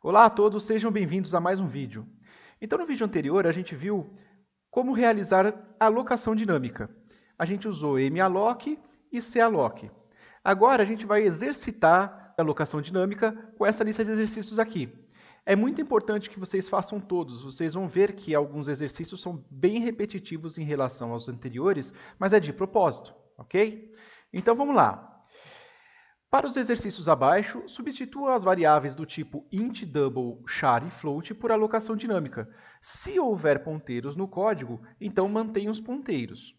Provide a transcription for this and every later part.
Olá a todos, sejam bem-vindos a mais um vídeo. Então, no vídeo anterior, a gente viu como realizar a alocação dinâmica. A gente usou malloc e calloc. Agora, a gente vai exercitar a alocação dinâmica com essa lista de exercícios aqui. É muito importante que vocês façam todos. Vocês vão ver que alguns exercícios são bem repetitivos em relação aos anteriores, mas é de propósito, ok? Então, vamos lá. Para os exercícios abaixo, substitua as variáveis do tipo int, double, char e float por alocação dinâmica. Se houver ponteiros no código, então mantenha os ponteiros.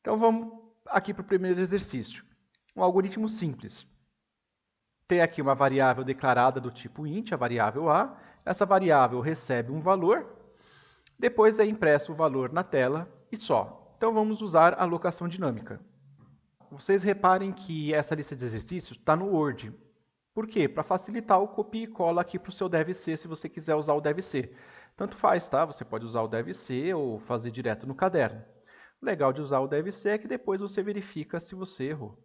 Então vamos aqui para o primeiro exercício. Um algoritmo simples. Tem aqui uma variável declarada do tipo int, a variável a. Essa variável recebe um valor, depois é impresso o valor na tela e só. Então vamos usar a alocação dinâmica. Vocês reparem que essa lista de exercícios está no Word. Por quê? Para facilitar o copia e cola aqui para o seu deve ser, se você quiser usar o deve ser. Tanto faz, tá? Você pode usar o deve ser ou fazer direto no caderno. O legal de usar o deve ser é que depois você verifica se você errou.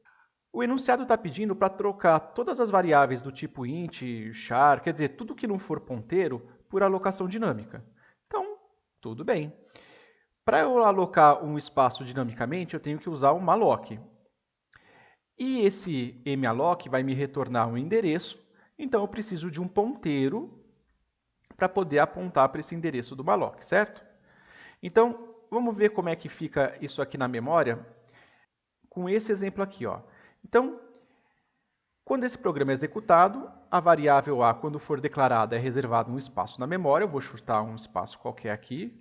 O enunciado está pedindo para trocar todas as variáveis do tipo int, char, quer dizer, tudo que não for ponteiro, por alocação dinâmica. Então, tudo bem. Para eu alocar um espaço dinamicamente, eu tenho que usar o malloc. E esse malloc vai me retornar um endereço, então eu preciso de um ponteiro para poder apontar para esse endereço do malloc, certo? Então, vamos ver como é que fica isso aqui na memória com esse exemplo aqui, ó. Então, quando esse programa é executado, a variável a, quando for declarada, é reservado um espaço na memória. Eu vou chutar um espaço qualquer aqui.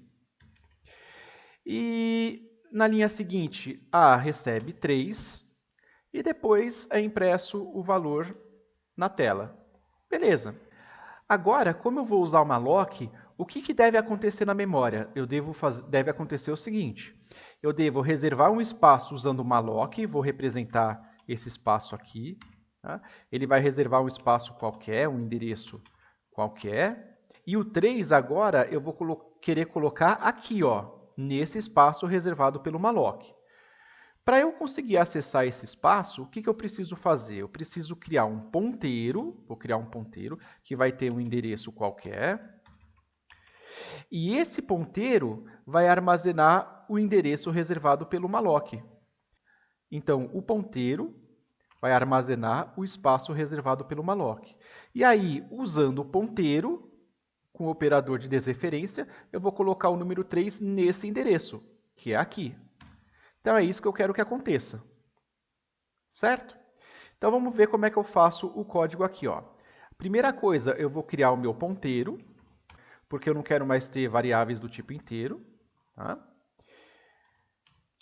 E na linha seguinte, a recebe 3. E depois é impresso o valor na tela. Beleza. Agora, como eu vou usar o malloc, o que deve acontecer na memória? Deve acontecer o seguinte. Eu devo reservar um espaço usando o malloc, vou representar esse espaço aqui. Tá? Ele vai reservar um espaço qualquer, um endereço qualquer. E o 3 agora eu vou querer colocar aqui, ó, nesse espaço reservado pelo malloc. Para eu conseguir acessar esse espaço, o que eu preciso fazer? Eu preciso criar um ponteiro, vou criar um ponteiro que vai ter um endereço qualquer. E esse ponteiro vai armazenar o endereço reservado pelo malloc. Então, o ponteiro vai armazenar o espaço reservado pelo malloc. E aí, usando o ponteiro, com o operador de desreferência, eu vou colocar o número 3 nesse endereço, que é aqui. Então, é isso que eu quero que aconteça. Certo? Então, vamos ver como é que eu faço o código aqui, ó. Primeira coisa, eu vou criar o meu ponteiro, porque eu não quero mais ter variáveis do tipo inteiro. Tá?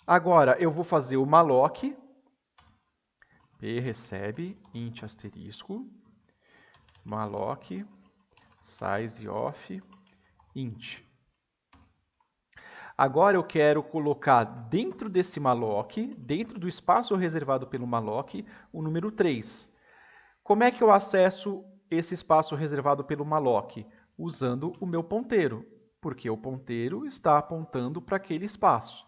Agora, eu vou fazer o malloc. P recebe int asterisco, malloc, size of int. Agora eu quero colocar dentro desse malloc, dentro do espaço reservado pelo malloc, o número 3. Como é que eu acesso esse espaço reservado pelo malloc? Usando o meu ponteiro, porque o ponteiro está apontando para aquele espaço.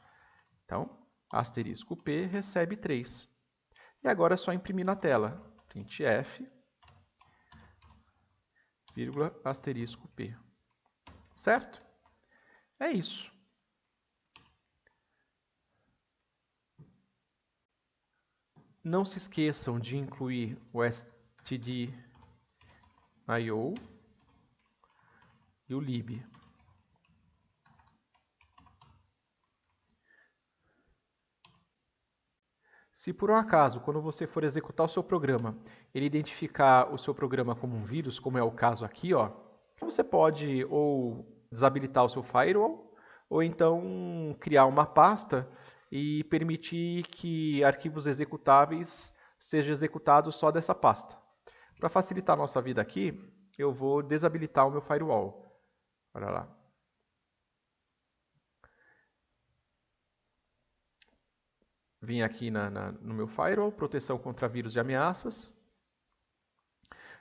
Então, asterisco P recebe 3. E agora é só imprimir na tela. Printf, vírgula, asterisco P. Certo? É isso. Não se esqueçam de incluir o stdio e o lib. Se por um acaso, quando você for executar o seu programa, ele identificar o seu programa como um vírus, como é o caso aqui, ó, você pode ou desabilitar o seu firewall, ou então criar uma pasta e permitir que arquivos executáveis sejam executados só dessa pasta. Para facilitar a nossa vida aqui, eu vou desabilitar o meu firewall. Olha lá. Vim aqui no meu firewall, proteção contra vírus e ameaças,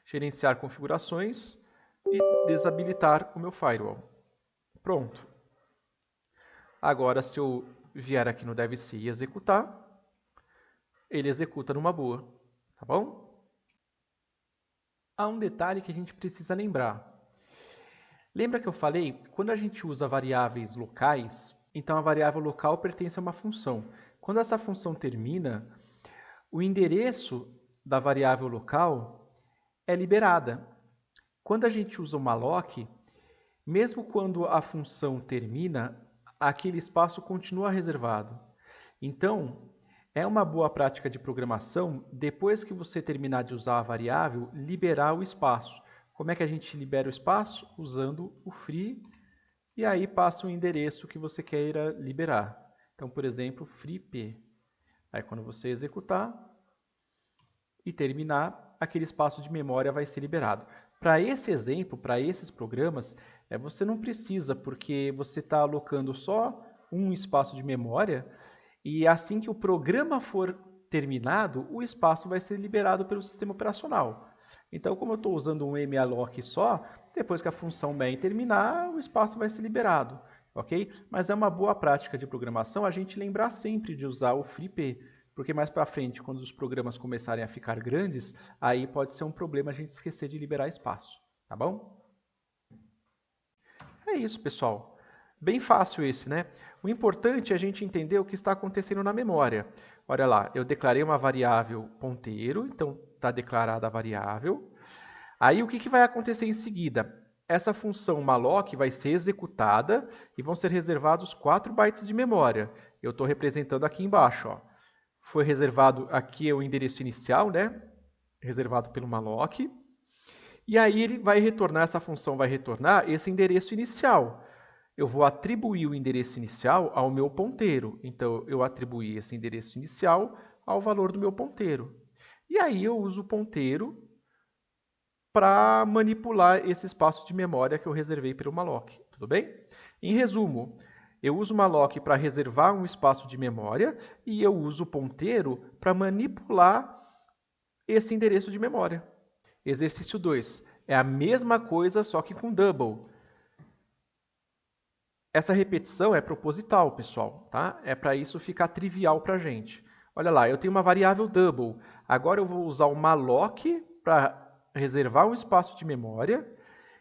gerenciar configurações e desabilitar o meu firewall. Pronto. Agora, se eu vier aqui no devc e executar, ele executa numa boa, tá bom? há um detalhe que a gente precisa lembrar. Lembra que eu falei, quando a gente usa variáveis locais, então a variável local pertence a uma função. Quando essa função termina, o endereço da variável local é liberada. Quando a gente usa o malloc, mesmo quando a função termina, aquele espaço continua reservado. Então, é uma boa prática de programação, depois que você terminar de usar a variável, liberar o espaço. Como é que a gente libera o espaço? Usando o free, e aí passa o endereço que você queira liberar. Então, por exemplo, freep. Aí, quando você executar e terminar, aquele espaço de memória vai ser liberado. Para esse exemplo, para esses programas, você não precisa, porque você está alocando só um espaço de memória, e assim que o programa for terminado, o espaço vai ser liberado pelo sistema operacional. Então, como eu estou usando um malloc só, depois que a função main terminar, o espaço vai ser liberado, ok? Mas é uma boa prática de programação a gente lembrar sempre de usar o freep, porque mais para frente, quando os programas começarem a ficar grandes, aí pode ser um problema a gente esquecer de liberar espaço, tá bom? É isso, pessoal. Bem fácil esse, né? O importante é a gente entender o que está acontecendo na memória. Olha lá, eu declarei uma variável ponteiro, então está declarada a variável. Aí o que vai acontecer em seguida? Essa função malloc vai ser executada e vão ser reservados 4 bytes de memória. Eu estou representando aqui embaixo. Ó. Foi reservado, aqui é o endereço inicial, né? Reservado pelo malloc. E aí ele vai retornar, essa função vai retornar esse endereço inicial. Eu vou atribuir o endereço inicial ao meu ponteiro. Então, eu atribuí esse endereço inicial ao valor do meu ponteiro. E aí eu uso o ponteiro para manipular esse espaço de memória que eu reservei pelo malloc. Tudo bem? Em resumo, eu uso o malloc para reservar um espaço de memória e eu uso o ponteiro para manipular esse endereço de memória. Exercício 2. É a mesma coisa, só que com double. Essa repetição é proposital, pessoal, tá? É para isso ficar trivial para a gente. Olha lá, eu tenho uma variável double. Agora eu vou usar o malloc para reservar um espaço de memória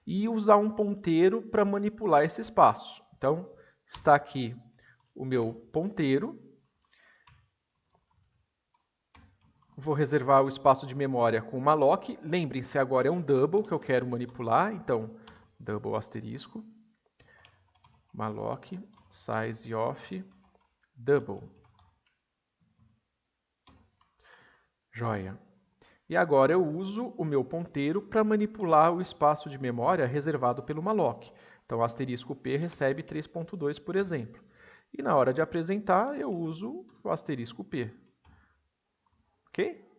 e usar um ponteiro para manipular esse espaço. Então, está aqui o meu ponteiro. Vou reservar o espaço de memória com o malloc. Lembrem-se, agora é um double que eu quero manipular. Então, double asterisco. Malloc size of double. Joia. E agora eu uso o meu ponteiro para manipular o espaço de memória reservado pelo malloc. Então, asterisco P recebe 3.2, por exemplo. E na hora de apresentar, eu uso o asterisco P. Ok?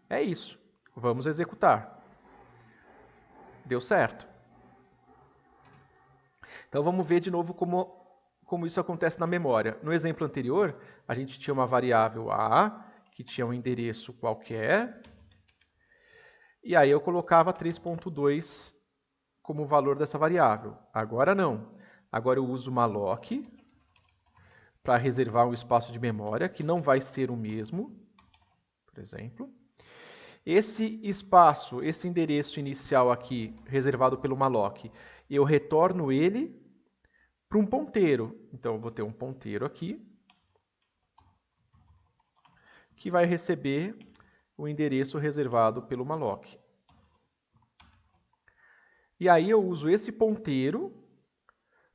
É isso. Vamos executar. Deu certo. Então, vamos ver de novo como isso acontece na memória. No exemplo anterior, a gente tinha uma variável A, que tinha um endereço qualquer, e aí eu colocava 3.2 como valor dessa variável. Agora não. Agora eu uso malloc para reservar um espaço de memória, que não vai ser o mesmo, por exemplo. Esse espaço, esse endereço inicial aqui, reservado pelo malloc, eu retorno ele para um ponteiro. Então, eu vou ter um ponteiro aqui, que vai receber o endereço reservado pelo malloc. E aí eu uso esse ponteiro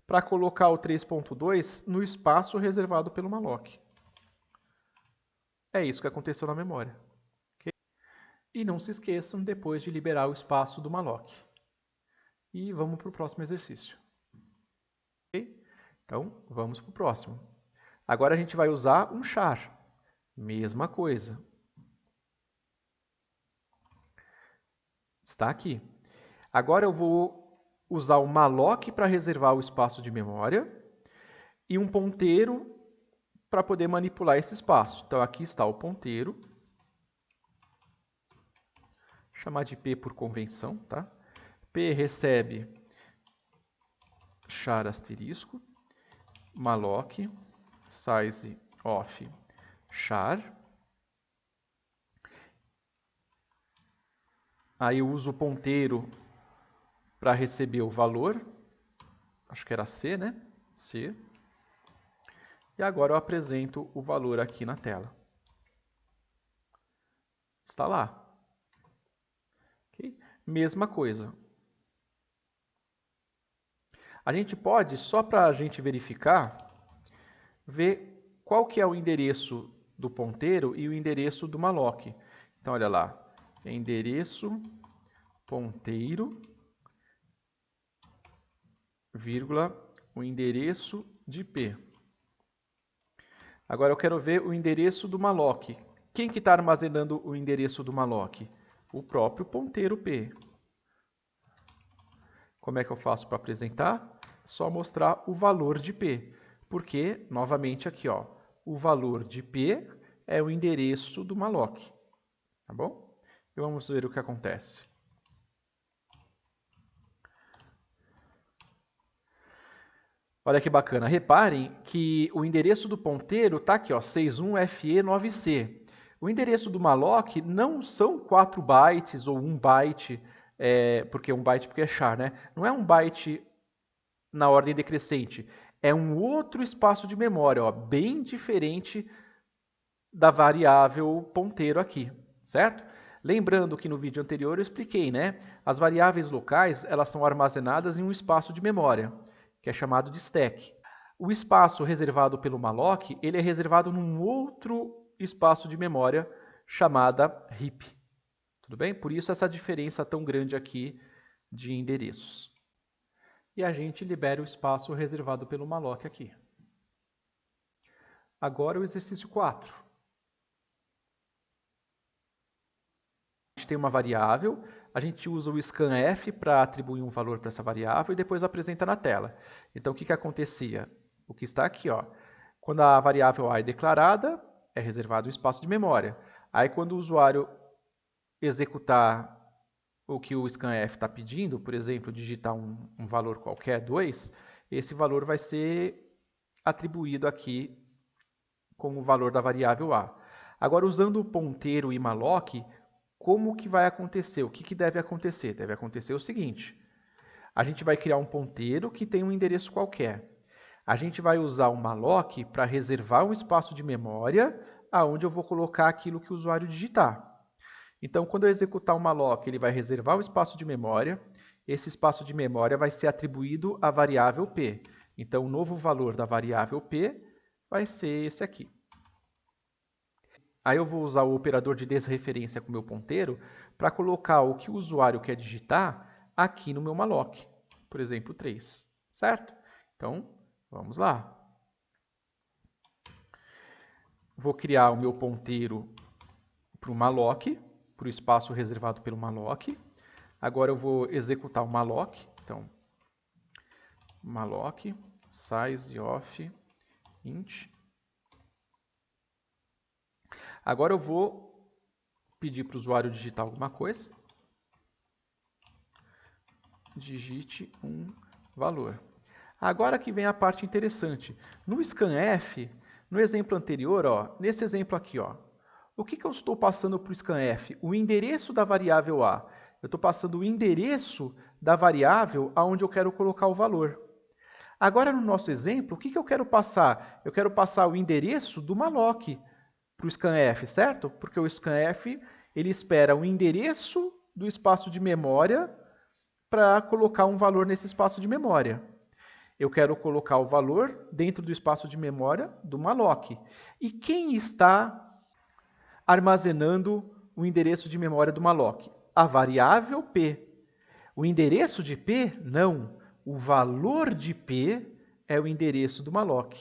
para colocar o 3.2 no espaço reservado pelo malloc. É isso que aconteceu na memória. Okay? E não se esqueçam depois de liberar o espaço do malloc. E vamos para o próximo exercício. Okay? Então, vamos para o próximo. Agora a gente vai usar um char. Mesma coisa. Está aqui. Agora eu vou usar o malloc para reservar o espaço de memória e um ponteiro para poder manipular esse espaço. Então, aqui está o ponteiro. Vou chamar de P por convenção, tá? P recebe char asterisco, malloc, size of char. Aí eu uso o ponteiro para receber o valor. Acho que era C, né? C. E agora eu apresento o valor aqui na tela. Está lá. Okay? Mesma coisa. A gente pode, só para a gente verificar, ver qual que é o endereço do ponteiro e o endereço do malloc. Então, olha lá. Endereço ponteiro, vírgula, o endereço de P. Agora eu quero ver o endereço do malloc. Quem que está armazenando o endereço do malloc? O próprio ponteiro P. Como é que eu faço para apresentar? Só mostrar o valor de P. Porque, novamente aqui, ó, o valor de P é o endereço do malloc. Tá bom? E vamos ver o que acontece. Olha que bacana. Reparem que o endereço do ponteiro está aqui, ó, 61FE9C. O endereço do malloc não são 4 bytes ou 1 byte, porque 1 byte porque é char, né? Não é 1 byte na ordem decrescente. É um outro espaço de memória, ó, bem diferente da variável ponteiro aqui, certo? Lembrando que no vídeo anterior eu expliquei, né? As variáveis locais, elas são armazenadas em um espaço de memória, que é chamado de stack. O espaço reservado pelo malloc, ele é reservado num outro espaço de memória chamada heap. Tudo bem? Por isso essa diferença tão grande aqui de endereços. E a gente libera o espaço reservado pelo malloc aqui. Agora o exercício 4. A gente tem uma variável, a gente usa o scanf para atribuir um valor para essa variável e depois apresenta na tela. Então, o que acontecia? O que está aqui, ó. Quando a variável A é declarada, é reservado o espaço de memória. Aí, quando o usuário executar o que o scanf está pedindo, por exemplo, digitar um valor qualquer, 2, esse valor vai ser atribuído aqui como o valor da variável A. Agora, usando o ponteiro e malloc, como que vai acontecer? O que deve acontecer? Deve acontecer o seguinte. A gente vai criar um ponteiro que tem um endereço qualquer. A gente vai usar o malloc para reservar um espaço de memória aonde eu vou colocar aquilo que o usuário digitar. Então, quando eu executar o malloc, ele vai reservar o espaço de memória. Esse espaço de memória vai ser atribuído à variável P. Então, o novo valor da variável P vai ser esse aqui. Aí eu vou usar o operador de desreferência com o meu ponteiro para colocar o que o usuário quer digitar aqui no meu malloc. Por exemplo, 3. Certo? Então, vamos lá. Vou criar o meu ponteiro para o malloc, para o espaço reservado pelo malloc. Agora eu vou executar o malloc. Então, malloc size of int. Agora eu vou pedir para o usuário digitar alguma coisa. Digite um valor. Agora que vem a parte interessante. No scanf, no exemplo anterior, ó, nesse exemplo aqui, ó, o que eu estou passando para o scanf? O endereço da variável A. Eu estou passando o endereço da variável aonde eu quero colocar o valor. Agora, no nosso exemplo, o que eu quero passar? Eu quero passar o endereço do malloc para o scanf, certo? Porque o scanf ele espera o endereço do espaço de memória para colocar um valor nesse espaço de memória. Eu quero colocar o valor dentro do espaço de memória do malloc. E quem está armazenando o endereço de memória do malloc? A variável P. O endereço de P? Não. O valor de P é o endereço do malloc.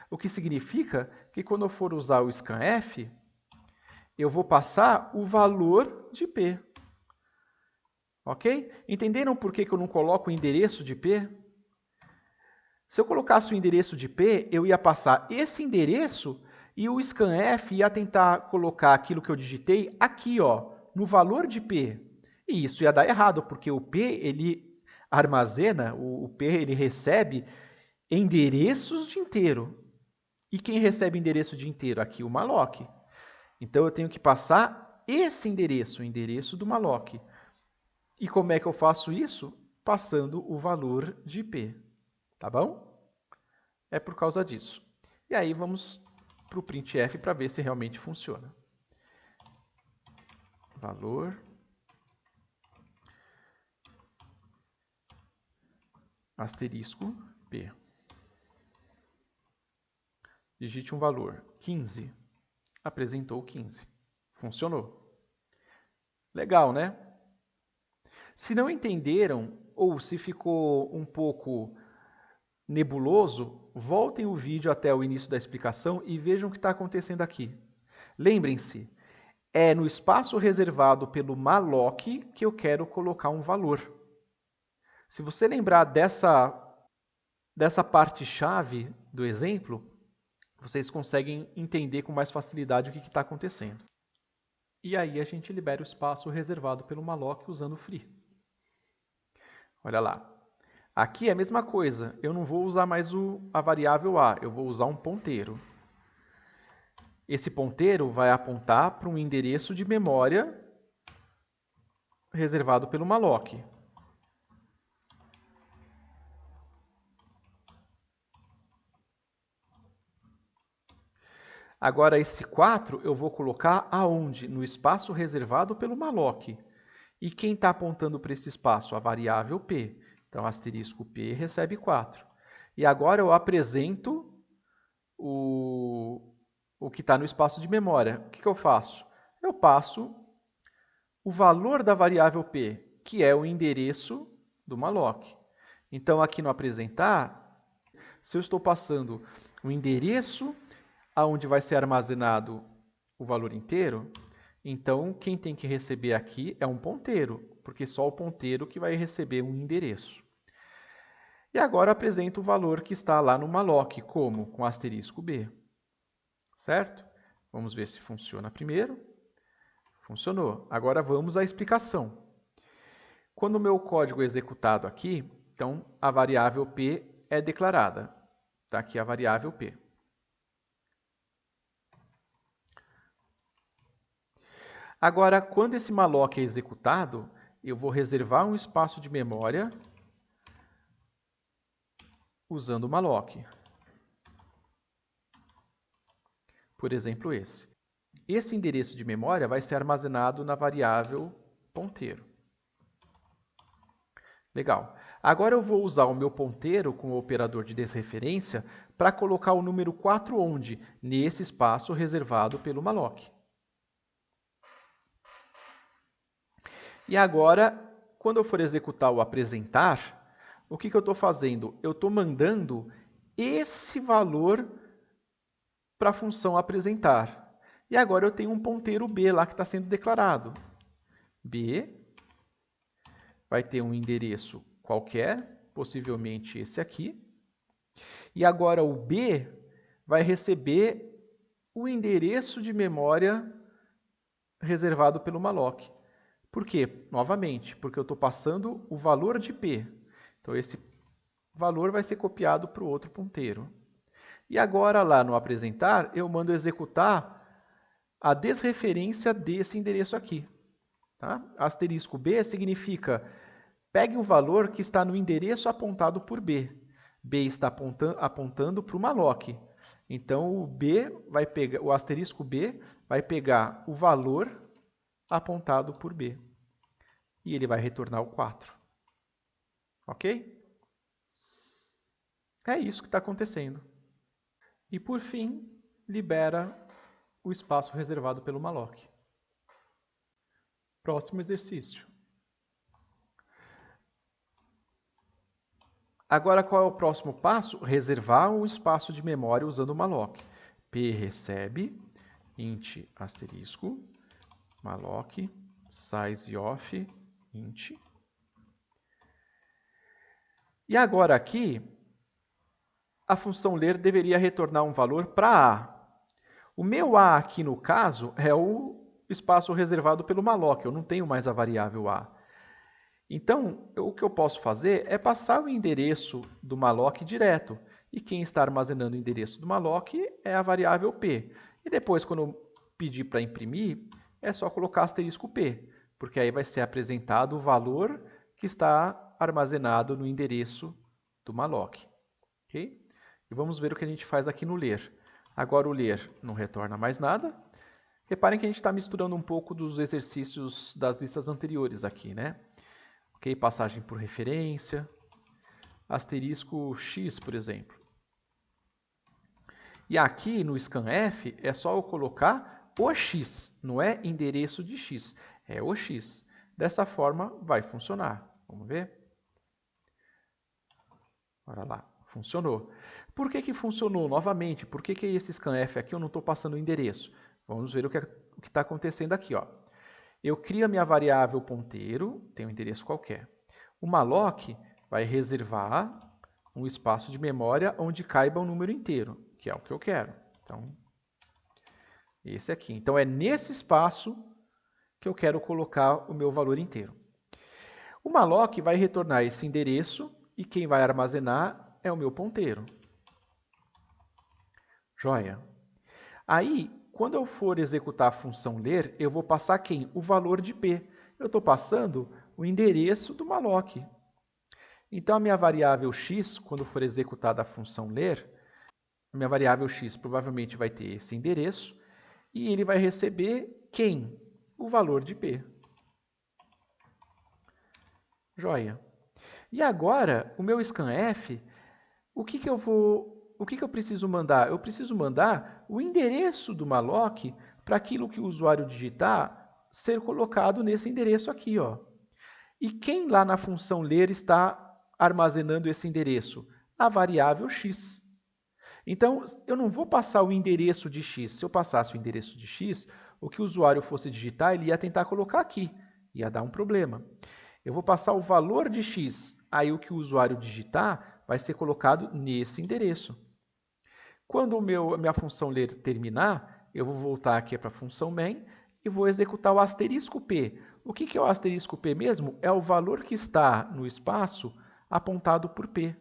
O que significa que quando eu for usar o scanf, eu vou passar o valor de P. Ok? Entenderam por que eu não coloco o endereço de P? Se eu colocasse o endereço de P, eu ia passar esse endereço e o scanf ia tentar colocar aquilo que eu digitei aqui, ó, no valor de P. E isso ia dar errado, porque o P ele armazena, o P ele recebe endereços de inteiro. E quem recebe endereço de inteiro? Aqui o malloc. Então eu tenho que passar esse endereço, o endereço do malloc. E como é que eu faço isso? Passando o valor de P, tá bom? É por causa disso. E aí vamos para o printf para ver se realmente funciona. Valor asterisco P. Digite um valor, 15. Apresentou 15. Funcionou. Legal, né? Se não entenderam ou se ficou um pouco nebuloso, voltem o vídeo até o início da explicação e vejam o que está acontecendo aqui. Lembrem-se, é no espaço reservado pelo malloc que eu quero colocar um valor. Se você lembrar dessa parte-chave do exemplo, vocês conseguem entender com mais facilidade o que está acontecendo. E aí a gente libera o espaço reservado pelo malloc usando o free. Olha lá. Aqui é a mesma coisa. Eu não vou usar mais a variável a, eu vou usar um ponteiro. Esse ponteiro vai apontar para um endereço de memória reservado pelo malloc. Agora, esse 4 eu vou colocar aonde? No espaço reservado pelo malloc. E quem está apontando para esse espaço? A variável P. Então, asterisco P recebe 4. E agora eu apresento o que está no espaço de memória. O que eu faço? Eu passo o valor da variável P, que é o endereço do malloc. Então, aqui no apresentar, se eu estou passando o endereço aonde vai ser armazenado o valor inteiro, então quem tem que receber aqui é um ponteiro, porque só o ponteiro que vai receber um endereço. E agora apresento o valor que está lá no malloc, como? Com asterisco B. Certo? Vamos ver se funciona primeiro. Funcionou. Agora vamos à explicação. Quando o meu código é executado aqui, então a variável P é declarada. Está aqui a variável P. Agora, quando esse malloc é executado, eu vou reservar um espaço de memória usando o malloc. Por exemplo, esse. Esse endereço de memória vai ser armazenado na variável ponteiro. Legal. Agora eu vou usar o meu ponteiro com o operador de desreferência para colocar o número 4 onde? Nesse espaço reservado pelo malloc. E agora, quando eu for executar o apresentar, o que eu estou fazendo? Eu estou mandando esse valor para a função apresentar. E agora eu tenho um ponteiro B lá que está sendo declarado. B vai ter um endereço qualquer, possivelmente esse aqui. E agora o B vai receber o endereço de memória reservado pelo malloc. Por quê? Novamente, porque eu estou passando o valor de P. Então, esse valor vai ser copiado para o outro ponteiro. E agora, lá no apresentar, eu mando executar a desreferência desse endereço aqui. Tá? Asterisco B significa pegue o valor que está no endereço apontado por B. B está apontando para o malloc. Então, o asterisco B vai pegar o valor apontado por B. E ele vai retornar o 4. Ok? É isso que está acontecendo. E, por fim, libera o espaço reservado pelo malloc. Próximo exercício. Agora, qual é o próximo passo? Reservar um espaço de memória usando o malloc. P recebe int asterisco malloc size of int. E agora aqui, a função ler deveria retornar um valor para A. O meu A aqui no caso é o espaço reservado pelo malloc, eu não tenho mais a variável A. Então, o que eu posso fazer é passar o endereço do malloc direto. E quem está armazenando o endereço do malloc é a variável P. E depois, quando eu pedir para imprimir, é só colocar asterisco P. porque aí vai ser apresentado o valor que está armazenado no endereço do malloc. Okay? E vamos ver o que a gente faz aqui no ler. Agora o ler não retorna mais nada. Reparem que a gente está misturando um pouco dos exercícios das listas anteriores aqui, né? Ok, passagem por referência, asterisco X, por exemplo. E aqui no scanf é só eu colocar o X, não é endereço de X, é o X. Dessa forma vai funcionar. Vamos ver? Olha lá, funcionou. Por que funcionou novamente? Por que esse scanf aqui eu não estou passando o endereço? Vamos ver o que está acontecendo aqui. Ó. Eu crio a minha variável ponteiro, tem um endereço qualquer. O malloc vai reservar um espaço de memória onde caiba um número inteiro, que é o que eu quero. Então, esse aqui. Então, é nesse espaço que eu quero colocar o meu valor inteiro. O malloc vai retornar esse endereço e quem vai armazenar é o meu ponteiro. Joia. Aí, quando eu for executar a função ler, eu vou passar quem? O valor de P. Eu estou passando o endereço do malloc. Então, a minha variável x, quando for executada a função ler, a minha variável x provavelmente vai ter esse endereço e ele vai receber quem? O valor de P. Joia. E agora, o meu scanf, o que eu preciso mandar? Eu preciso mandar o endereço do malloc para aquilo que o usuário digitar ser colocado nesse endereço aqui. Ó. E quem lá na função ler está armazenando esse endereço? A variável x. Então, eu não vou passar o endereço de x. Se eu passasse o endereço de x, o que o usuário fosse digitar, ele ia tentar colocar aqui. Ia dar um problema. Eu vou passar o valor de x. Aí o que o usuário digitar vai ser colocado nesse endereço. Quando a minha função ler terminar, eu vou voltar aqui para a função main e vou executar o asterisco P. O que é o asterisco P mesmo? É o valor que está no espaço apontado por P.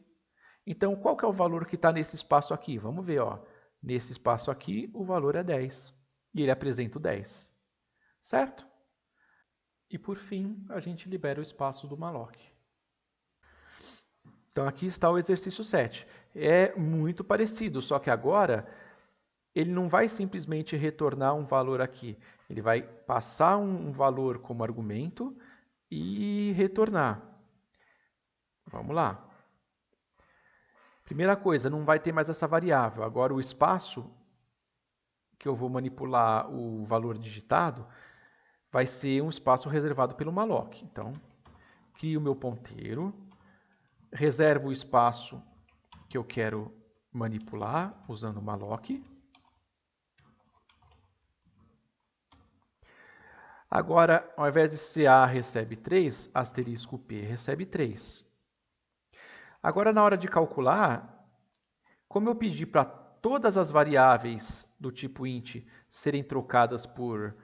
Então, qual que é o valor que está nesse espaço aqui? Vamos ver. Ó. Nesse espaço aqui, o valor é 10. E ele apresenta o 10. Certo? E, por fim, a gente libera o espaço do malloc. Então, aqui está o exercício 7. É muito parecido, só que agora ele não vai simplesmente retornar um valor aqui. Ele vai passar um valor como argumento e retornar. Vamos lá. Primeira coisa, não vai ter mais essa variável. Agora, o espaço que eu vou manipular o valor digitado vai ser um espaço reservado pelo malloc. Então, crio o meu ponteiro, reservo o espaço que eu quero manipular usando o malloc. Agora, ao invés de CA recebe 3, asterisco P recebe 3. Agora, na hora de calcular, como eu pedi para todas as variáveis do tipo int serem trocadas por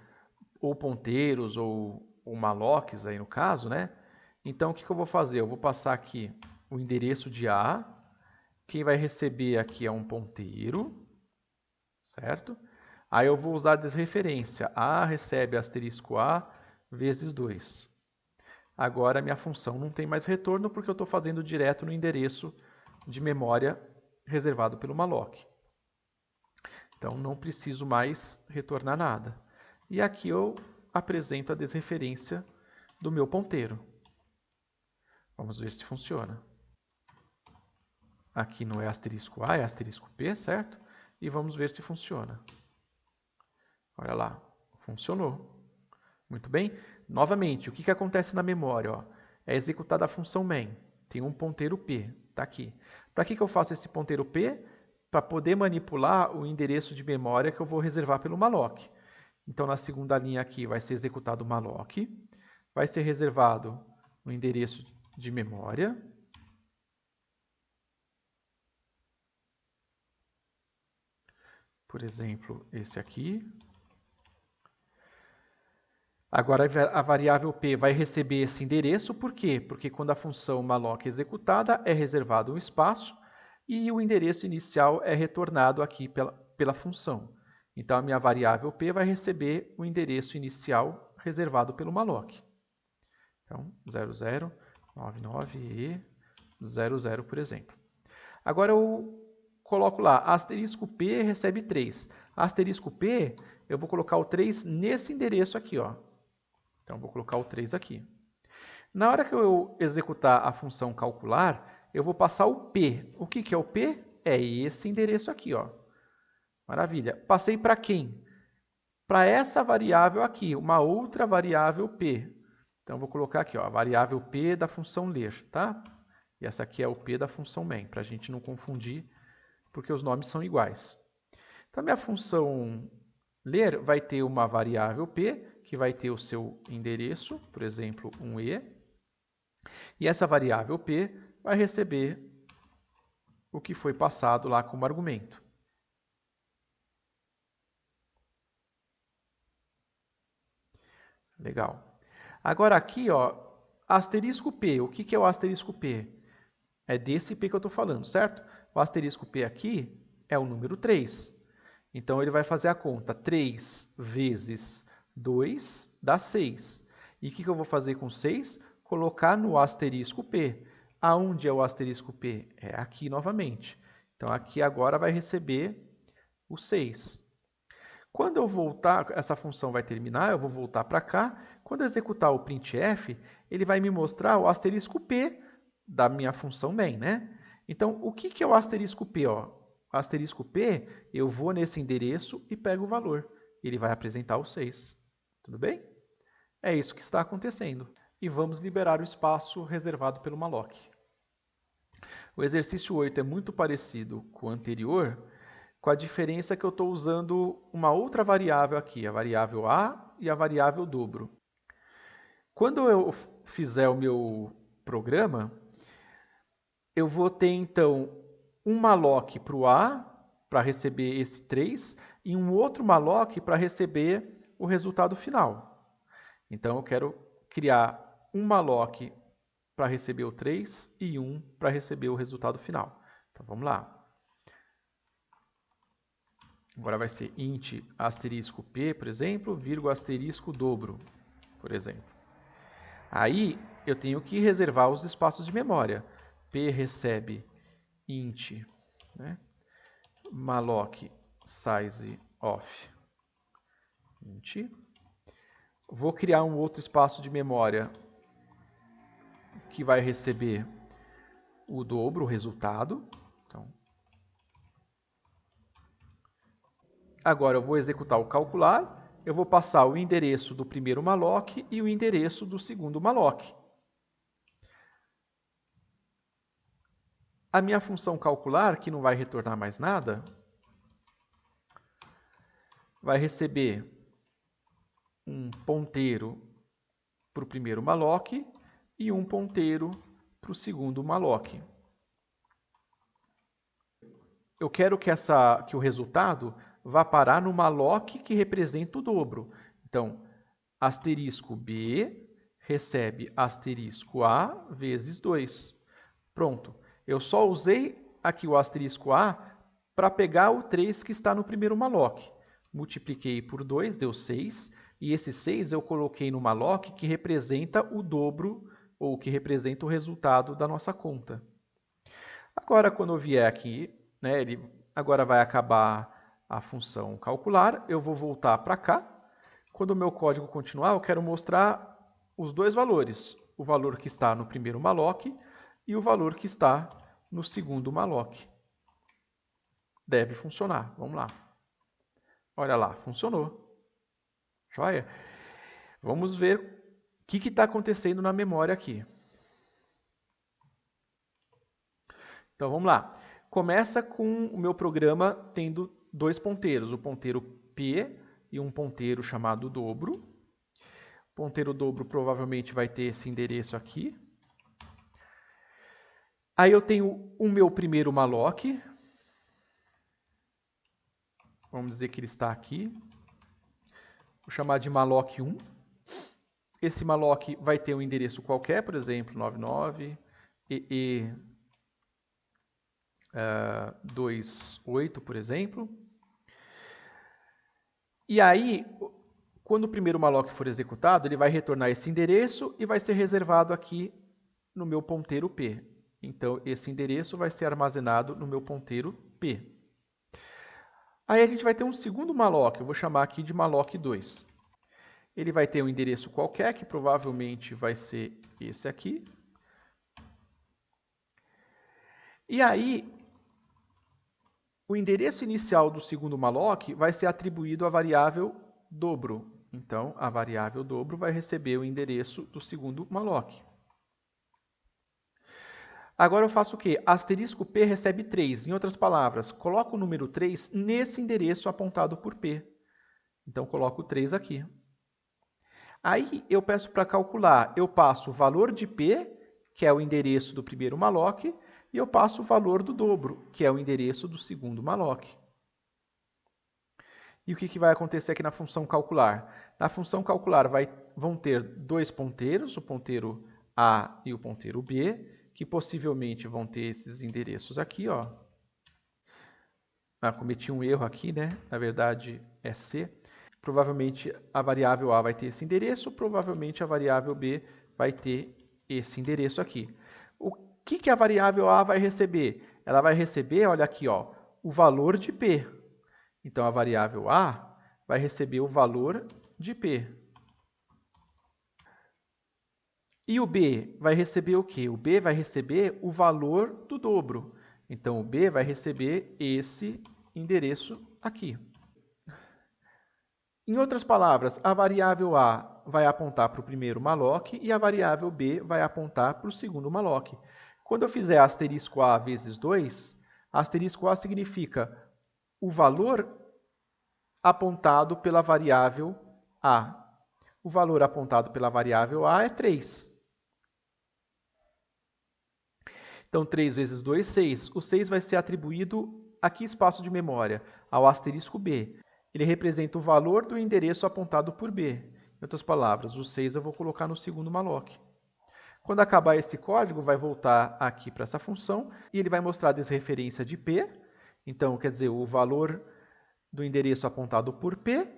ou ponteiros ou mallocs, aí no caso, né? Então, o que eu vou fazer? Eu vou passar aqui o endereço de A. Quem vai receber aqui é um ponteiro, certo? Aí eu vou usar a desreferência. A recebe asterisco A vezes 2. Agora, a minha função não tem mais retorno porque eu estou fazendo direto no endereço de memória reservado pelo malloc. Então, não preciso mais retornar nada. E aqui eu apresento a desreferência do meu ponteiro. Vamos ver se funciona. Aqui não é asterisco A, é asterisco P, certo? E vamos ver se funciona. Olha lá, funcionou. Muito bem. Novamente, o que acontece na memória? Ó? É executada a função main. Tem um ponteiro P, está aqui. Para que eu faço esse ponteiro P? Para poder manipular o endereço de memória que eu vou reservar pelo malloc. Então, na segunda linha aqui vai ser executado o malloc. Vai ser reservado o endereço de memória. Por exemplo, esse aqui. Agora, a variável P vai receber esse endereço, por quê? Porque quando a função malloc é executada, é reservado um espaço e o endereço inicial é retornado aqui pela função. Então, a minha variável P vai receber o endereço inicial reservado pelo malloc. Então, 0099 e 00, por exemplo. Agora eu coloco lá, asterisco P recebe 3. Asterisco P, eu vou colocar o 3 nesse endereço aqui, ó. Então, vou colocar o 3 aqui. Na hora que eu executar a função calcular, eu vou passar o P. O que é o P? É esse endereço aqui, ó. Maravilha. Passei para quem? Para essa variável aqui, uma outra variável P. Então, vou colocar aqui, ó, a variável P da função ler, tá? E essa aqui é o P da função main, para a gente não confundir, porque os nomes são iguais. Então, minha função ler vai ter uma variável P, que vai ter o seu endereço, por exemplo, 1E. E essa variável P vai receber o que foi passado lá como argumento. Legal. Agora aqui, ó, asterisco P. O que é o asterisco P? É desse P que eu estou falando, certo? O asterisco P aqui é o número 3. Então, ele vai fazer a conta. 3 vezes 2 dá 6. E o que eu vou fazer com 6? Colocar no asterisco P. Aonde é o asterisco P? É aqui novamente. Então, aqui agora vai receber o 6. Quando eu voltar, essa função vai terminar, eu vou voltar para cá. Quando eu executar o printf, ele vai me mostrar o asterisco P da minha função main, né? Então, o que é o asterisco P? Ó? O asterisco P, eu vou nesse endereço e pego o valor. Ele vai apresentar o 6. Tudo bem? É isso que está acontecendo. E vamos liberar o espaço reservado pelo malloc. O exercício 8 é muito parecido com o anterior, com a diferença que eu estou usando uma outra variável aqui, a variável A e a variável dobro. Quando eu fizer o meu programa, eu vou ter, então, um malloc para o A, para receber esse 3, e um outro malloc para receber o resultado final. Então, eu quero criar um malloc para receber o 3 e um para receber o resultado final. Então, vamos lá. Agora vai ser int asterisco p, por exemplo, vírgula asterisco dobro, por exemplo. Aí eu tenho que reservar os espaços de memória. P recebe int, né, malloc size of int. Vou criar um outro espaço de memória que vai receber o dobro, o resultado. Então, agora eu vou executar o calcular. Eu vou passar o endereço do primeiro malloc e o endereço do segundo malloc. A minha função calcular, que não vai retornar mais nada, vai receber um ponteiro para o primeiro malloc e um ponteiro para o segundo malloc. Eu quero que o resultado vá parar no malloc que representa o dobro. Então, asterisco B recebe asterisco A vezes 2. Pronto. Eu só usei aqui o asterisco A para pegar o 3 que está no primeiro malloc. Multipliquei por 2, deu 6. E esse 6 eu coloquei no malloc que representa o dobro, ou que representa o resultado da nossa conta. Agora, quando eu vier aqui, né, ele agora vai acabar a função calcular, eu vou voltar para cá. Quando o meu código continuar, eu quero mostrar os dois valores. O valor que está no primeiro malloc e o valor que está no segundo malloc. Deve funcionar. Vamos lá. Olha lá, funcionou. Joia? Vamos ver o que está acontecendo na memória aqui. Então, vamos lá. Começa com o meu programa tendo dois ponteiros, o ponteiro P e um ponteiro chamado dobro. O ponteiro dobro provavelmente vai ter esse endereço aqui. Aí eu tenho o meu primeiro malloc. Vamos dizer que ele está aqui. Vou chamar de malloc 1. Esse malloc vai ter um endereço qualquer, por exemplo, 99 EE 28, por exemplo. E aí, Quando o primeiro malloc for executado, ele vai retornar esse endereço e vai ser reservado aqui no meu ponteiro P. Então, esse endereço vai ser armazenado no meu ponteiro P. Aí a gente vai ter um segundo malloc, eu vou chamar aqui de malloc 2. Ele vai ter um endereço qualquer, que provavelmente vai ser esse aqui. E aí, o endereço inicial do segundo malloc vai ser atribuído à variável dobro. Então, a variável dobro vai receber o endereço do segundo malloc. Agora eu faço o quê? Asterisco P recebe 3. Em outras palavras, coloco o número 3 nesse endereço apontado por P. Então, coloco 3 aqui. Aí, eu peço para calcular. Eu passo o valor de P, que é o endereço do primeiro malloc, e eu passo o valor do dobro, que é o endereço do segundo malloc. E o que vai acontecer aqui na função calcular? Na função calcular vão ter dois ponteiros, o ponteiro A e o ponteiro B, que possivelmente vão ter esses endereços aqui, ó. Cometi um erro aqui, né? Na verdade é C. Provavelmente a variável A vai ter esse endereço, provavelmente a variável B vai ter esse endereço aqui. O que a variável A vai receber? Ela vai receber, olha aqui, ó, o valor de P. Então, a variável A vai receber o valor de P. E o B vai receber o quê? O B vai receber o valor do dobro. Então, o B vai receber esse endereço aqui. Em outras palavras, a variável A vai apontar para o primeiro malloc e a variável B vai apontar para o segundo malloc. Quando eu fizer asterisco A vezes 2, asterisco A significa o valor apontado pela variável A. O valor apontado pela variável A é 3. Então, 3 vezes 2, 6. O 6 vai ser atribuído, aqui espaço de memória, ao asterisco B. Ele representa o valor do endereço apontado por B. Em outras palavras, o 6 eu vou colocar no segundo malloc. Quando acabar esse código, vai voltar aqui para essa função e ele vai mostrar a desreferência de P. Então, quer dizer, o valor do endereço apontado por P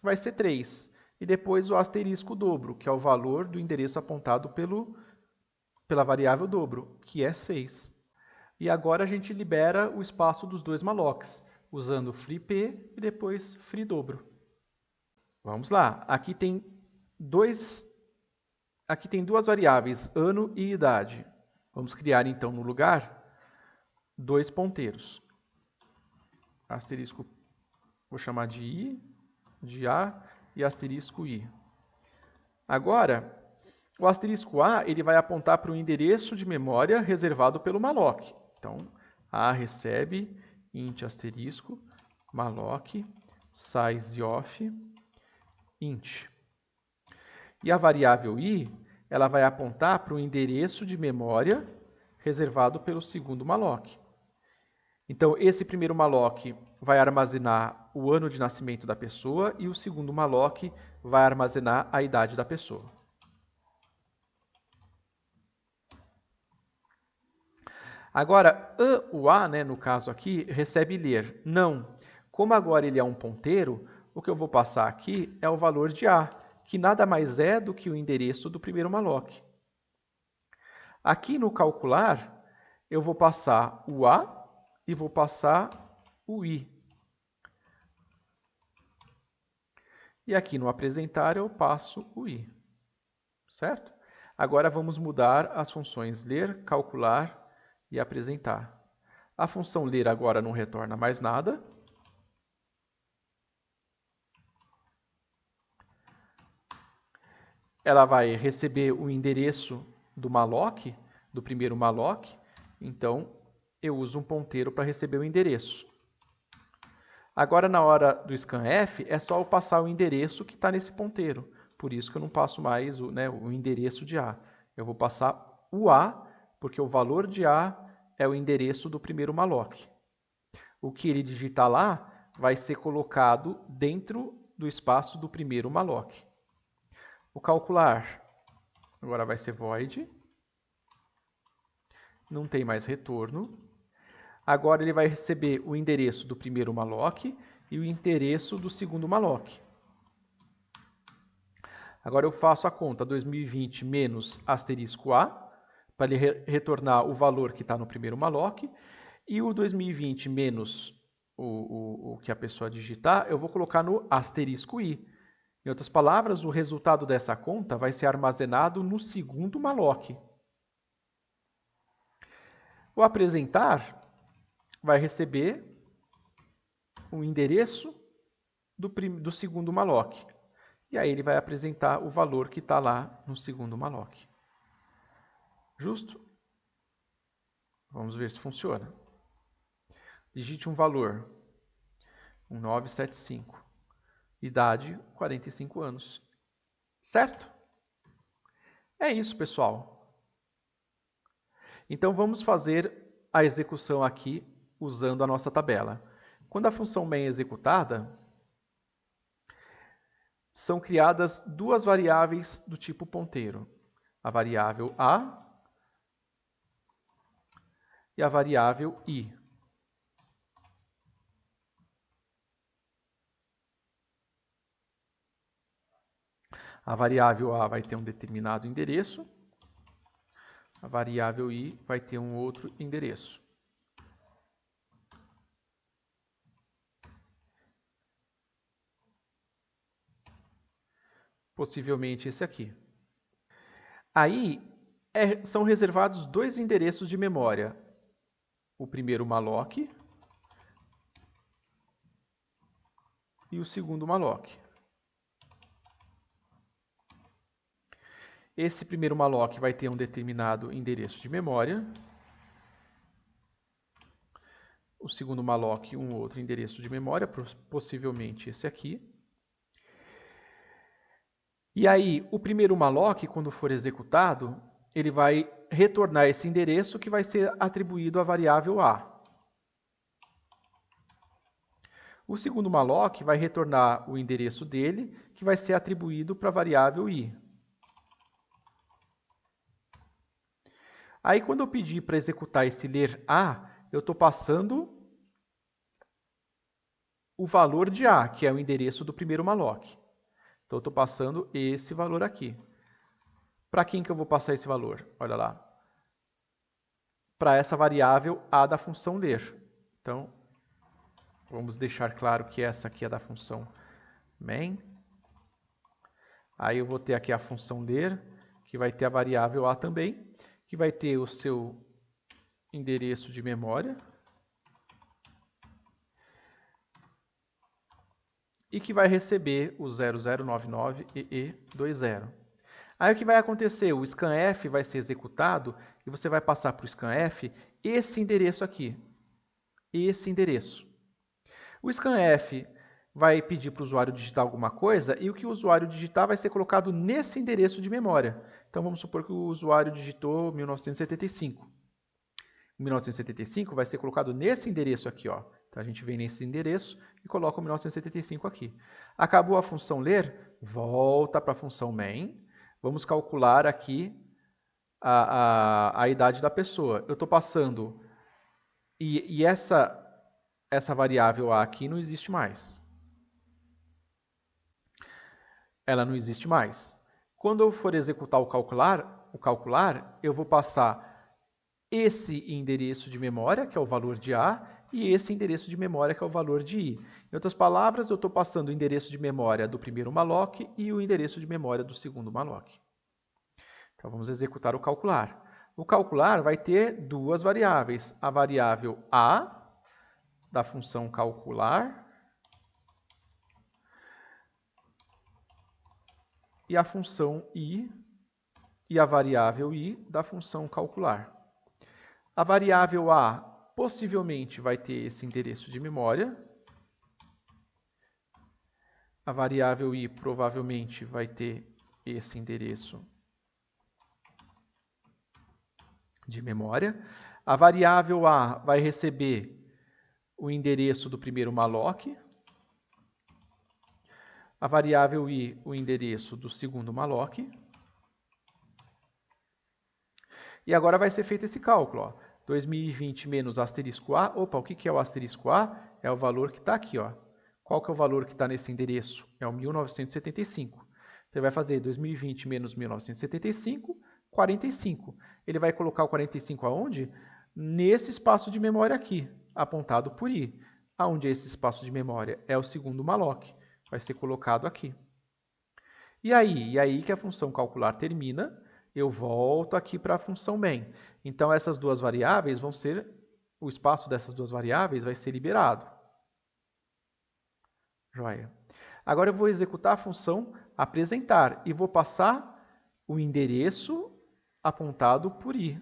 vai ser 3. E depois o asterisco dobro, que é o valor do endereço apontado pela variável dobro, que é 6. E agora a gente libera o espaço dos dois mallocs, usando freep e depois freedobro. Vamos lá. Aqui tem duas variáveis, ano e idade. Vamos criar então no lugar dois ponteiros. Asterisco, vou chamar de I, de A e asterisco I. Agora, o asterisco A ele vai apontar para o endereço de memória reservado pelo malloc. Então, A recebe int asterisco malloc size of int. E a variável I ela vai apontar para o endereço de memória reservado pelo segundo malloc. Então, esse primeiro malloc vai armazenar o ano de nascimento da pessoa e o segundo malloc vai armazenar a idade da pessoa. Agora, o A, né, no caso aqui, recebe ler. Não. Como agora ele é um ponteiro, o que eu vou passar aqui é o valor de A, que nada mais é do que o endereço do primeiro malloc. Aqui no calcular, eu vou passar o A e vou passar o I. E aqui no apresentar eu passo o I. Certo? Agora vamos mudar as funções ler, calcular e apresentar. A função ler agora não retorna mais nada. Ela vai receber o endereço do malloc, do primeiro malloc. Então, eu uso um ponteiro para receber o endereço. Agora, na hora do scanf, é só eu passar o endereço que está nesse ponteiro. Por isso que eu não passo mais o endereço de A. Eu vou passar o A, porque o valor de A é o endereço do primeiro malloc. O que ele digitar lá vai ser colocado dentro do espaço do primeiro malloc. O calcular agora vai ser void. Não tem mais retorno. Agora ele vai receber o endereço do primeiro malloc e o endereço do segundo malloc. Agora eu faço a conta 2020 menos asterisco A, para ele retornar o valor que está no primeiro malloc, e o 2020 menos o que a pessoa digitar, eu vou colocar no asterisco I. Em outras palavras, o resultado dessa conta vai ser armazenado no segundo malloc. O apresentar vai receber o endereço do segundo malloc. E aí ele vai apresentar o valor que está lá no segundo malloc. Justo? Vamos ver se funciona. Digite um valor. 1975. Idade, 45 anos. Certo? É isso, pessoal. Então vamos fazer a execução aqui usando a nossa tabela. Quando a função main é executada, são criadas duas variáveis do tipo ponteiro. A variável A e a variável I. A variável A vai ter um determinado endereço, a variável I vai ter um outro endereço. Possivelmente esse aqui. Aí são reservados dois endereços de memória. O primeiro malloc e o segundo malloc. Esse primeiro malloc vai ter um determinado endereço de memória. O segundo malloc, um outro endereço de memória, possivelmente esse aqui. E aí, o primeiro malloc, quando for executado, ele vai retornar esse endereço que vai ser atribuído à variável A. O segundo malloc vai retornar o endereço dele, que vai ser atribuído para a variável I. Aí, quando eu pedir para executar esse ler A, eu estou passando o valor de A, que é o endereço do primeiro malloc. Então, eu estou passando esse valor aqui. Para quem que eu vou passar esse valor? Olha lá. Para essa variável A da função ler. Então, vamos deixar claro que essa aqui é da função main. Aí eu vou ter aqui a função ler, que vai ter a variável A também, que vai ter o seu endereço de memória. E que vai receber o 0099EE20. Aí o que vai acontecer? O scanf vai ser executado e você vai passar para o scanf esse endereço aqui. Esse endereço. O scanf vai pedir para o usuário digitar alguma coisa e o que o usuário digitar vai ser colocado nesse endereço de memória. Então vamos supor que o usuário digitou 1975. 1975 vai ser colocado nesse endereço aqui, ó. Então a gente vem nesse endereço e coloca o 1975 aqui. Acabou a função ler, volta para a função main. Vamos calcular aqui a idade da pessoa. Eu estou passando, e essa variável A aqui não existe mais. Ela não existe mais. Quando eu for executar o calcular, eu vou passar esse endereço de memória, que é o valor de A, e esse endereço de memória, que é o valor de I. Em outras palavras, eu estou passando o endereço de memória do primeiro malloc e o endereço de memória do segundo malloc. Então, vamos executar o calcular. O calcular vai ter duas variáveis. A variável A, da função calcular, e a função I, e a variável I, da função calcular. A variável A possivelmente vai ter esse endereço de memória. A variável I provavelmente vai ter esse endereço de memória. A variável A vai receber o endereço do primeiro malloc. A variável I, o endereço do segundo malloc. E agora vai ser feito esse cálculo, ó. 2020 menos asterisco A. Opa, o que é o asterisco A? É o valor que está aqui, ó. Qual que é o valor que está nesse endereço? É o 1975. Você vai fazer 2020 menos 1975, 45. Ele vai colocar o 45 aonde? Nesse espaço de memória aqui, apontado por I. Aonde esse espaço de memória é o segundo malloc. Vai ser colocado aqui. E aí que a função calcular termina, eu volto aqui para a função main. Então, essas duas variáveis vão ser, o espaço dessas duas variáveis vai ser liberado. Joia. Agora eu vou executar a função apresentar e vou passar o endereço apontado por I.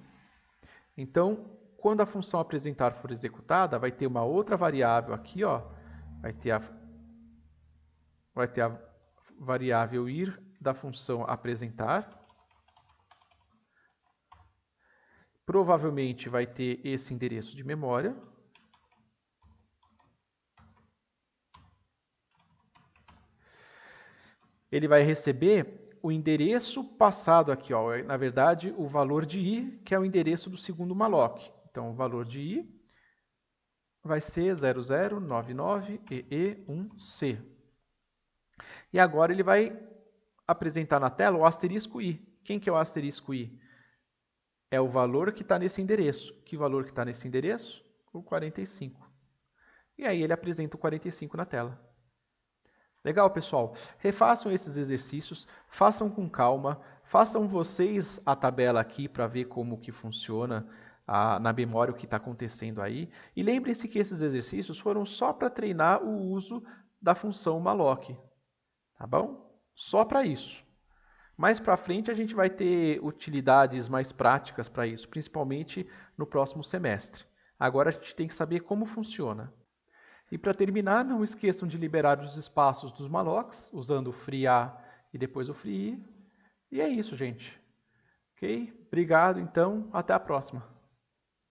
Então, quando a função apresentar for executada, vai ter uma outra variável aqui, ó, vai ter a variável ir da função apresentar. Provavelmente vai ter esse endereço de memória. Ele vai receber o endereço passado aqui, ó, na verdade, o valor de I, que é o endereço do segundo malloc. Então, o valor de I vai ser 0099EE1C. E agora ele vai apresentar na tela o asterisco I. Quem que é o asterisco I? É o valor que está nesse endereço. Que valor que está nesse endereço? O 45. E aí ele apresenta o 45 na tela. Legal, pessoal? Refaçam esses exercícios, façam com calma, façam vocês a tabela aqui para ver como que funciona na memória o que está acontecendo aí. E lembrem-se que esses exercícios foram só para treinar o uso da função malloc. Tá bom? Só para isso. Mais para frente a gente vai ter utilidades mais práticas para isso, principalmente no próximo semestre. Agora a gente tem que saber como funciona. E para terminar, não esqueçam de liberar os espaços dos mallocs, usando o free_a e depois o free_i. E é isso, gente. Ok? Obrigado, então. Até a próxima.